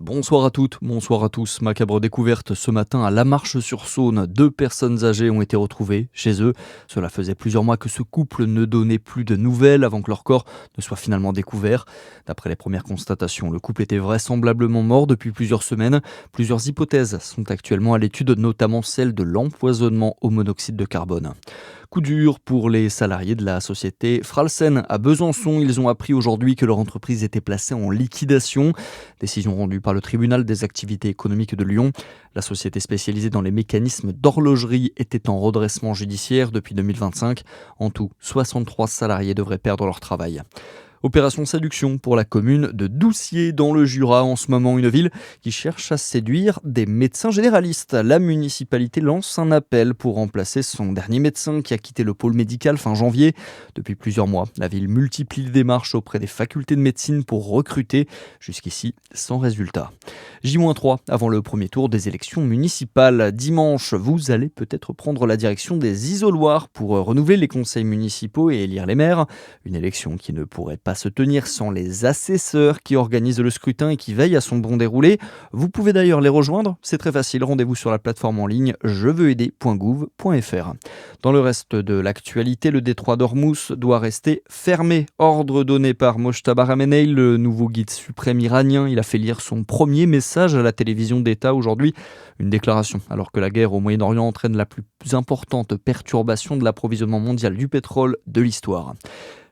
Bonsoir à toutes, bonsoir à tous. Macabre découverte ce matin à La Marche-sur-Saône. 2 personnes âgées ont été retrouvées chez eux. Cela faisait plusieurs mois que ce couple ne donnait plus de nouvelles avant que leur corps ne soit finalement découvert. D'après les premières constatations, le couple était vraisemblablement mort depuis plusieurs semaines. Plusieurs hypothèses sont actuellement à l'étude, notamment celle de l'empoisonnement au monoxyde de carbone. Coup dur pour les salariés de la société Fralsen à Besançon. Ils ont appris aujourd'hui que leur entreprise était placée en liquidation. Décision rendue par le tribunal des activités économiques de Lyon. La société spécialisée dans les mécanismes d'horlogerie était en redressement judiciaire depuis 2025. En tout, 63 salariés devraient perdre leur travail. Opération séduction pour la commune de Doucier dans le Jura. En ce moment, une ville qui cherche à séduire des médecins généralistes. La municipalité lance un appel pour remplacer son dernier médecin qui a quitté le pôle médical fin janvier. Depuis plusieurs mois, la ville multiplie les démarches auprès des facultés de médecine pour recruter. Jusqu'ici, sans résultat. J-3 avant le premier tour des élections municipales. Dimanche, vous allez peut-être prendre la direction des isoloirs pour renouveler les conseils municipaux et élire les maires. Une élection qui ne pourrait pas se tenir sans les assesseurs qui organisent le scrutin et qui veillent à son bon déroulé. Vous pouvez d'ailleurs les rejoindre, c'est très facile, rendez-vous sur la plateforme en ligne jeveuxaider.gouv.fr. Dans le reste de l'actualité, le détroit d'Ormuz doit rester fermé. Ordre donné par Mojtaba Khamenei, le nouveau guide suprême iranien. Il a fait lire son premier message à la télévision d'État aujourd'hui. Une déclaration alors que la guerre au Moyen-Orient entraîne la plus importante perturbation de l'approvisionnement mondial du pétrole de l'histoire.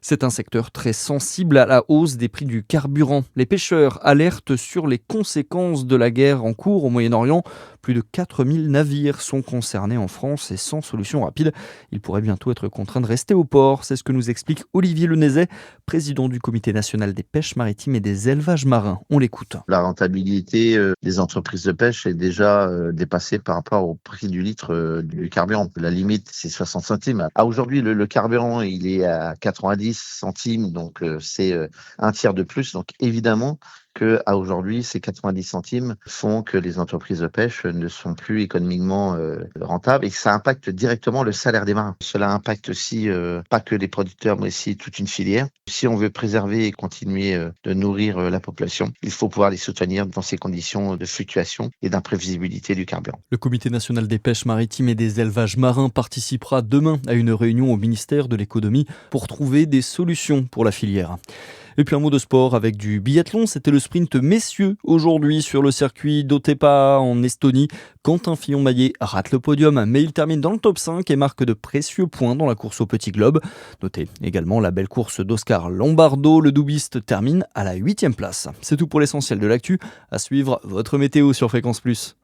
C'est un secteur très sensible à la hausse des prix du carburant. Les pêcheurs alertent sur les conséquences de la guerre en cours au Moyen-Orient. Plus de 4000 navires sont concernés en France et sans solution rapide. Ils pourraient bientôt être contraints de rester au port. C'est ce que nous explique Olivier Lenezet, président du Comité national des pêches maritimes et des élevages marins. On l'écoute. La rentabilité des entreprises de pêche est déjà dépassée par rapport au prix du litre du carburant. La limite, c'est 60 centimes. Aujourd'hui, le carburant, il est à 90 centimes, donc c'est un tiers de plus. Donc évidemment que à aujourd'hui, ces 90 centimes font que les entreprises de pêche ne sont plus économiquement rentables et que ça impacte directement le salaire des marins. Cela impacte aussi pas que les producteurs, mais aussi toute une filière. Si on veut préserver et continuer de nourrir la population, il faut pouvoir les soutenir dans ces conditions de fluctuation et d'imprévisibilité du carburant. Le Comité national des pêches maritimes et des élevages marins participera demain à une réunion au ministère de l'économie pour trouver des solutions pour la filière. Et puis un mot de sport avec du biathlon, c'était le sprint messieurs aujourd'hui sur le circuit d'Otepää en Estonie. Quentin Fillon-Maillet rate le podium, mais il termine dans le top 5 et marque de précieux points dans la course au petit globe. Notez également la belle course d'Oscar Lombardo, le doubiste termine à la 8e place. C'est tout pour l'essentiel de l'actu. À suivre votre météo sur Fréquence Plus.